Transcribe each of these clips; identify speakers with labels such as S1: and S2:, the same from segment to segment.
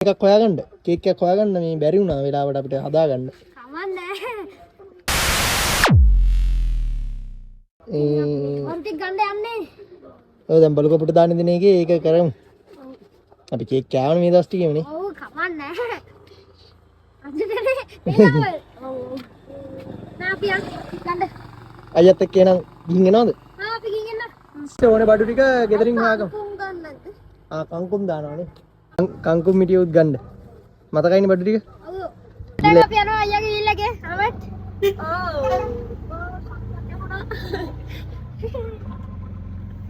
S1: එකක් හොයාගන්න කේක් එකක් හොයාගන්න මේ බැරි වුණා වෙලාවට අපිට හදාගන්න.
S2: කමන්නේ. ඔන්ටි ගන්න යන්නේ.
S1: ඔය දැන් බලු කපුට දාන්න දෙන එකේ ඒක කරමු. අපි කේක් කෑවනේ මේ දවස් ටිකේමනේ.
S2: ඔව් කමන්නේ. අදනේ එනවා. ඔව්. නාපියන් ගන්න.
S1: අයියත් එක්ක එනං ගිහින් එනවද?
S2: ආ අපි ගිහින් එන්න.
S1: ඕනේ බඩු ටික ගෙදරින් හොයාගමු. කංකුම් දානවනේ. කංකුම් මිටියුත් ගන්න. මතකයිනේ බඩු ටික?
S2: ඔව්. දැන් අපි යනවා අයියාගේ ඊළගේ. අවට්. ඔව්.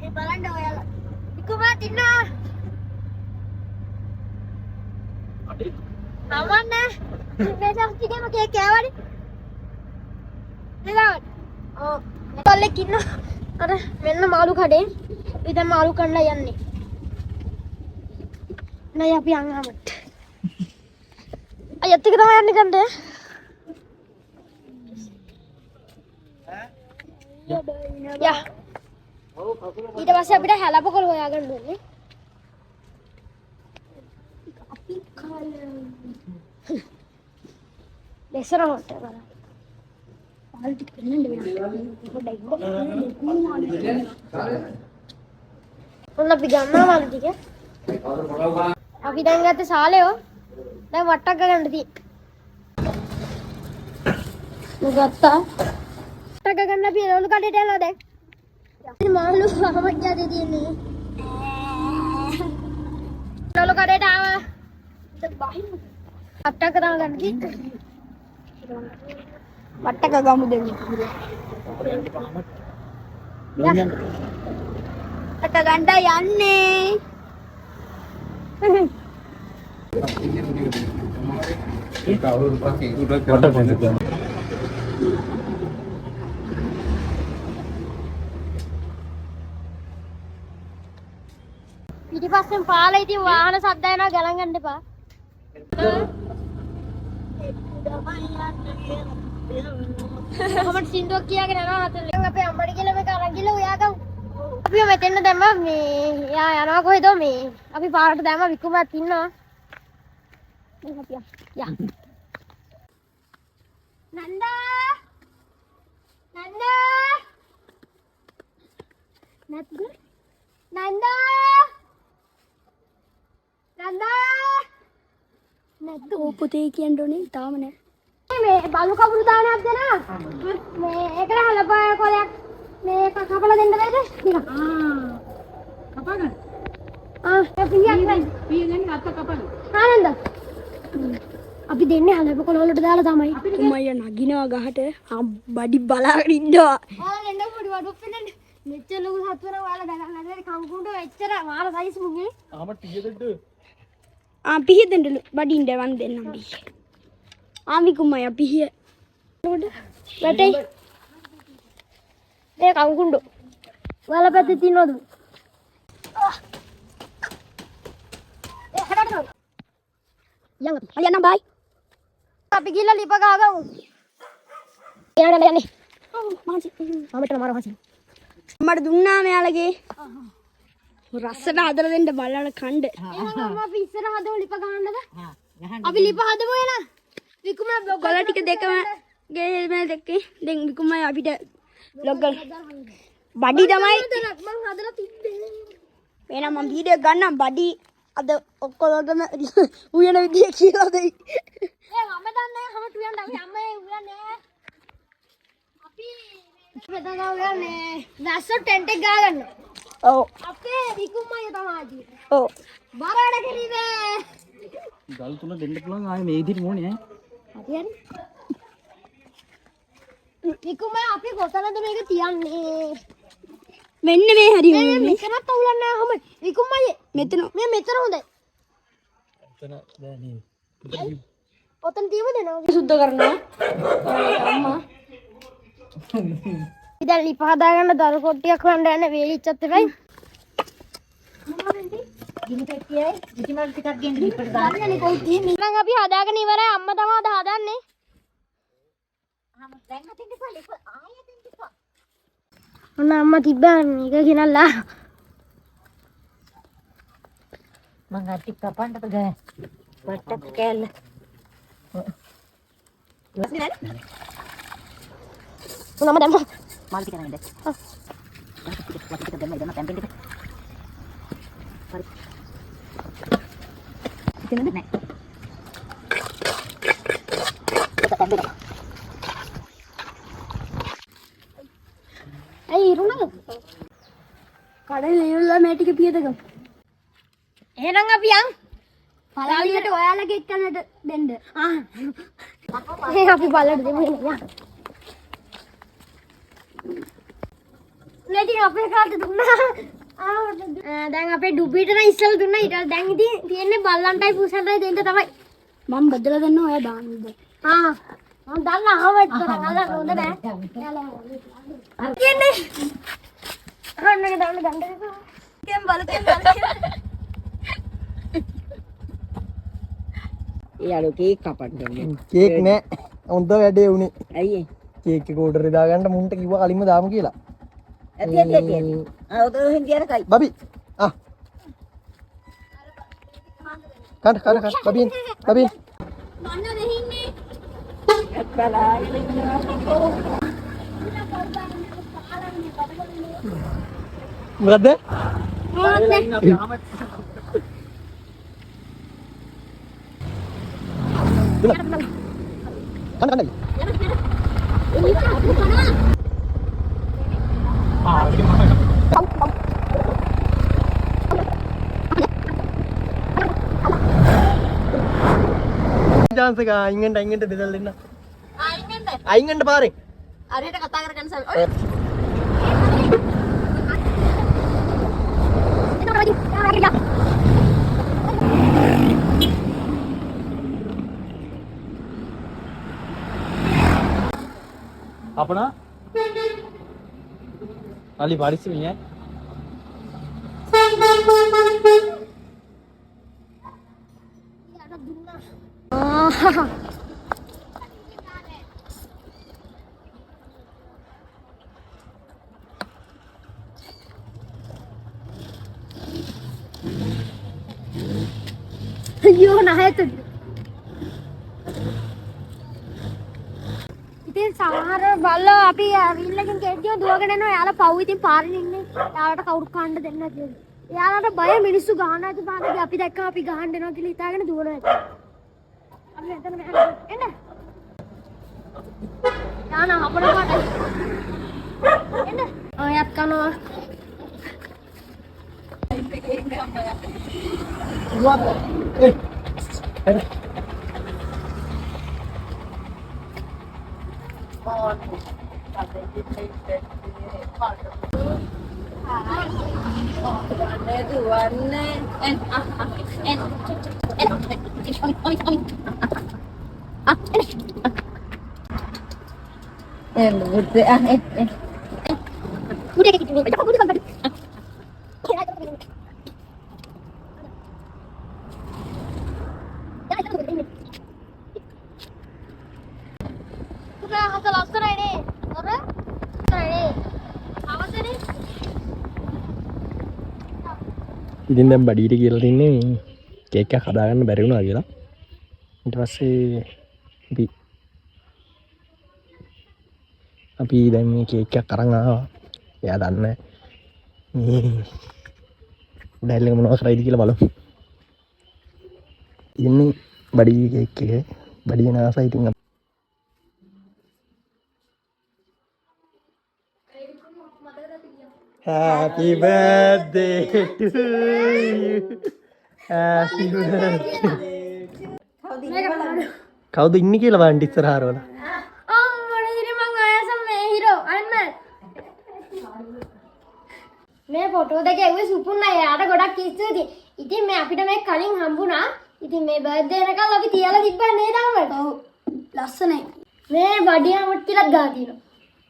S2: ඒ බලන්න ඔයාලා. ඉක්මනට ඉන්න. නවන්න. මේ සස්තිකේම කේක් කෑවනේ. නේද? ඔව්. කොල්ලෙක් ඉන්න. අර මෙන්න මාළු කඩේ. අපි දැන් මාළු කන්න යන්නේ. නෑ අපි යන්නාමත්. අයත් එක තමයි යන්නේ කන්ද. යා. ඊට පස්සේ අපිට හැලපොකල හොයාගන්න ඕනේ. අපි කාලේ. ලෙසර හොට බලන්න. පාල්ටි පෙන්නන්න වෙනවා. පොඩ්ඩක් ඉන්න. ඔන්න අපි ගන්නවා මාළු ටික. අපි දැන් ගත්තේ සාලයෝ. දැන් වට්ටක් ගන්න තියෙන්නේ. ගත්තා. වට්ටක් ගන්න අපි එළවලු කඩේට යනවා දැන්. ඉතින් මාළු අහමඩ්ඩියද තියෙන්නේ. එළවලු කඩේට ආවා. වට්ටක් ගන්න ගන්න තියෙන්නේ. වට්ටක් ගමු දෙන්න. වට්ටක් ගන්න යන්නේ. පිටිපස්සෙන් පාලා ඉතින් වාහන සද්ද එනවා ගලන් ගන්න එපා. කොහොමද සින්දුවක් කියාගෙන යනවා අතට. අපේ අම්මට කියලා මේක අරන් ගිහලා ඔයාගමු. අපි මෙතෙන්න දැම්ම මේ යා යනවා කොහෙද මේ අපි පාරට දැම්ම විකුමත් ඉන්නවා. මේ අපි යා. නන්දා නන්දා නැත්ද නන්දා නන්දා නැත්ද පොතේ කියන්න ඕනේ තාම නෑ. මේ බලු කපුරු දානයක් දෙනවා. මේ ඒකට හලපය කොලයක් මේක කපලා දෙන්න බෑද? නිකන්. කපා ගන්න. ඒ පිටියක් නෑ. පිටියෙන් අත කපන්න. ආනන්ද. අපි දෙන්නේ හලප කොළ වලට දාලා තමයි. උමయ్య නගිනවා ගහට. බඩි බලාගෙන ඉන්නවා. ඔයාලා එන්න පොඩි වඩුවක් පෙන්නන්න. මෙච්චර ලොකු සත්වර ඔයාලා ගණන් නැද්ද? කම්කුණ්ඩ එච්චර මාර සයිස් මුගේ.
S1: පිහියෙදෙන්න.
S2: පිහියෙදෙන්න බඩින් දෙවන් දෙන්නම් බී. ආමිකුමයි පිහිය. වැටේ. ඒ කංකුණ්ඩ. ඔයාලා පැත්තේ තියනවද? ඒ හදන්න. යන්න බයි. අපි ගිහලා ලිප ගහගමු. යන්නේ. මාසි. ආමෙට මාර මාසි. මට දුන්නා මෙයාලගේ. රස්සට හදලා දෙන්න බලන්න කණ්ඩ. එහෙනම් අපි ඉස්සර හදමු ලිප ගහන්නද? අපි ලිප හදමු එන. විකුම බ්ලොග් වල ටික දෙකම ගේ මේ දෙකේ දැන් විකුමයි අපිට බ්ලොග් වල බඩි තමයි මම හදලා තිබ්බේ. එහෙනම් මම වීඩියෝ ගන්නම් බඩි අද ඔක්කොලටම උයන විදිය කියලා දෙයි. ඒ මම දන්නේ හැම තුයන්ට අපි අම්මේ උයන්නේ. අපි මෙතන උයන්නේ. දැස්ස ටෙන්ට් එක ගාගන්න. ඔව්. අපේ විකුමයි තමයි. ඔව්. බරඩ කෙලිවේ.
S1: ගල් තුන දෙන්න පුළුවන් ආයේ මේ විදිහට මොනේ ඈ.
S2: හරි හරි. විකුමයි අපි කොතනද මේක තියන්නේ? මෙන්න මේ හරි මේ මෙතනත් අවුලක් නැහැ හැම විකුමයි මෙතන මේ මෙතන හොඳයි.
S1: එතන දැනේ.
S2: ඔතන තියම දෙනවා සුද්ධ කරනවා අම්මා. ඉතින් ලිප හදා ගන්න දරු කොට්ටියක් හොයන්න යන වේලිච්චත් එපයි. ගිනිපෙක් කියයි ඉතිමල් ටිකක් ගෙන්න ලිපට දාන්න. මම අපි හදාගෙන ඉවරයි අම්මා තමයි අද හදන්නේ. දැන් හදින්න ඉපා ලිප ආයෙත් ඉපා. ඔන්න අම්මා තිබ්බා මේක ගෙනල්ලා.
S3: මං අටි කපන්නද ගෑ
S2: මට කෑල්ල. උනම දැම්ම. මාල් ටික නේද? ඔව්. ටික දැම්ම තැම්පෙන්න ටික. හරි. ඉතින් නෑ. ඇයි ඉරුණා? කඩේ ඉරුණා මේ ටික පියදගමු. එහෙනම් අපි යන් පළාලියට ඔයාලගේ එක්කනට දෙන්න. අපි බලන්න දෙමු යන්. නැති අපේ කාට දුන්නා. දැන් අපේ ඩුබිට නම් ඉස්සෙල් දුන්නා. ඊට දැන් ඉතින් තියෙන්නේ බල්ලන්ටයි පුසන්ටයි දෙන්න තමයි. මම බදලා දෙන්න ඔයා දාන්නද? මම දාන්න ආවෙත් කරා. අද හොඳ නෑ. කියන්නේ. අරන්නක දාන්න ගන්න. කෙම් බල.
S3: යාළුවෝ කේක් කපන්න
S1: කේක් නෑ. හොඳ වැඩේ උනේ.
S3: ඇයි
S1: කේක් එක ඕඩර් එක දාගන්න මුන්ට කිව්වා කලින්ම දාමු කියලා.
S3: ඇති. ඔතන හින්දියට කයි.
S1: බබි. කන්න බබි.
S2: මන්න දෙහින්නේ.
S1: මොකද්ද? කන්න. chance එක අයින්ගෙන්ට බෙදලා දෙන්න. අයින්ගෙන්ට පාරේ.
S2: හරියට කතා කරගන්න සල්.
S1: अपना वाली बारिश में है
S2: අයියෝ නැහැ ඉතින් සමහර බල්ලෝ අපි රිල්ලකින් කෙඩියෝ දුවගෙන යනවා. යාලා පව් ඉතින් පාරේ ඉන්නේ. යාලට කවුරු කන්න දෙන්නේ නැති. යාලට බය මිනිස්සු ගහන ඇති පාරේ. අපි දැක්කම අපි ගහන්න එනවා කියලා හිතාගෙන දුවනවා ඇති. අපි එතන මෙහෙම එන්න. යානා අපර පාට. එන්න. ඔයත් කනවා.
S1: ඉතින් දැන් බඩීට කියලා තින්නේ කේක් එකක් හදාගන්න බැරි වුණා කියලා. ඊට පස්සේ අපි දැන් මේ කේක් එකක් අරන් ආවා. එයා දන්නේ මේ දැල්ලේ මොනවද කරයිද කියලා බලමු. ඉන්නේ බඩී කේක් එක. බඩිය නාසයි ඉතින් Happy birthday to you. Happy birthday. කවුද ඉන්නේ කියලා බලන්න ඉස්සරහට වල.
S2: මේ ෆොටෝ දෙක එව්වේ සුපුන්නයි. යාට ගොඩක් ස්තුතියි. ඉතින් මේ අපිට මේ කලින් හම්බුණා. ඉතින් මේ බර්ත්ඩේ එකකල් අපි තියලා තිබ්බා නේද අහවල්? ඔව්. ලස්සනයි. මේ බඩි අහමඩ් කියලා ගා තියෙනවා.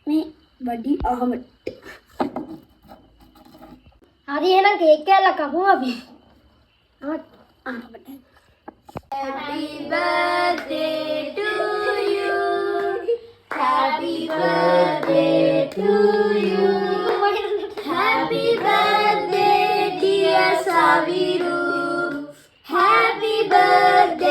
S2: මේ බඩි අහමඩ්. හරි එහෙනම් කේක් කෑල්ලක් කපමු අපි. Ahmed. Happy birthday to you. Happy birthday to you. Happy birthday dear Saviru. Happy birthday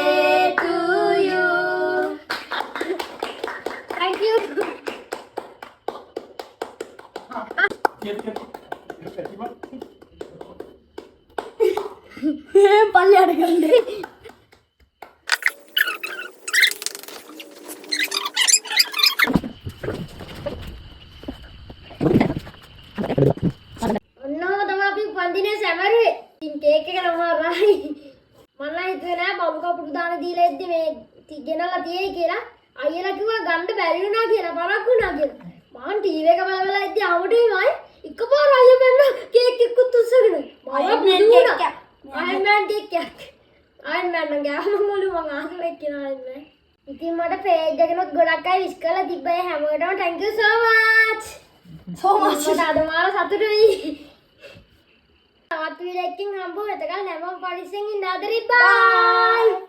S2: කපුටු දාන දීලා එද්දි මේ ගෙනලා තියෙයි කියලා අයියලා කිව්වා ගන්න බැරි වුණා කියලා පරක් වුණා කියලා. මං ටීවී එක බලලා ඉද්දි ආමුටේමයි එකපාර අයියා මෙන්න කේක් එකකුත් උස්සගෙන මම බුදුනා අයන් මෑන් කේක් එකක් අයන් මෑන් නම් ගාම මොළු මං ආසලෙක් කියලා අයන් මෑන්. ඉතින් මට පේජ් එකනොත් ගොඩක් අය විශ් කරලා තිබ්බේ හැමෝටම thank you so much. මට අද මාර සතුටුයි. තවත් වීඩියෝ එකකින් හම්බ වෙතකල් හැමෝම පරිස්සමින් ඉන්න ආදරේ bye.